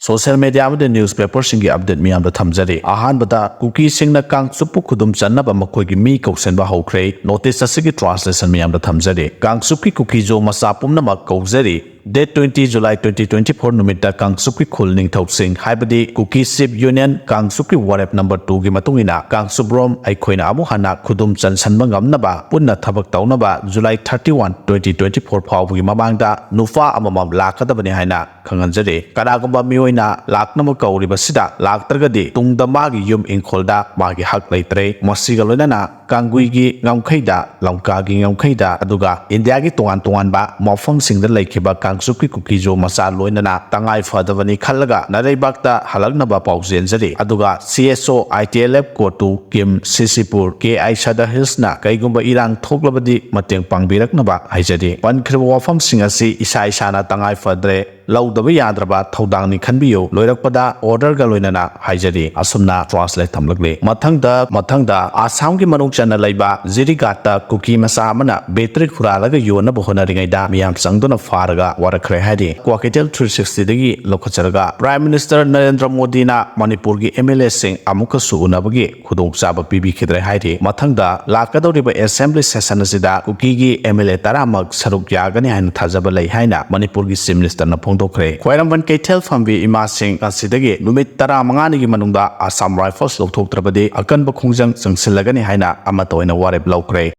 Social media with the newspaper singi update mi amda thamjari ahan bada Kuki singna Kangchup khudum channa ba makoi gi mi kausen ba hokre notice asigi translation mi amda thamjari Kangchup ki Kuki jo masa pumna ma kaujari Date 20 July 2024 numita Kangchup ki khulning thauksing haibadi Kuki Ship Union Kangchup ki warep number 2 gi matungina Kangchup rom aikhoina amu hana khudum chansanba ngamna ba punna thabak tauna ba July 31 2024 phawgi mamangda nufa amamam lakadabani haina khanganjari kanagumba miyoina laknama kauribasida laktargadi tungda magi yum ingkholda magi hak leitre masiga loinana kangui gi ngamkhaida lamka gi ngamkhaida aduga India gi tongan ba mafam singda laikhiba Kangchup ki Kuki jo masa loinana tangai fadabani khallaga nareibakta halaknaba paujenjari aduga CSO ITLF Kotu Kim Sisipur KI Sada Hills na kaigumba irang thoklabadi mateng pangbiraknaba haijari pankhrib wafam singasi isa isana tangai fadre Laudaba yadraba thaudangni khanbiyo loirakpada order ga loinana haijari asumna translate thamlakle mathangda Assam gi manung chana laiba Jirigata Kuki masa amana betrik huralaga yona bohona ringaida miyam sangduna faraga warakhre hadi Kwakitel 360 dagi lokhacharaga Prime Minister Narendra Modi na Manipur gi MLA sing amuka suunabagi khudong chaba pibi khidre haidi mathangda lakadoriba assembly session asida Kuki gi MLA taramak saruk yagani haina thajaba lai haina Manipur gi Chief Minister na Khwairamban Keitel Fambi Ima Singh asidagi numit 15 gi manungda Assam Rifles lokthoktrabadi Akanba khongjang changsilagani haina amatoina warep laukre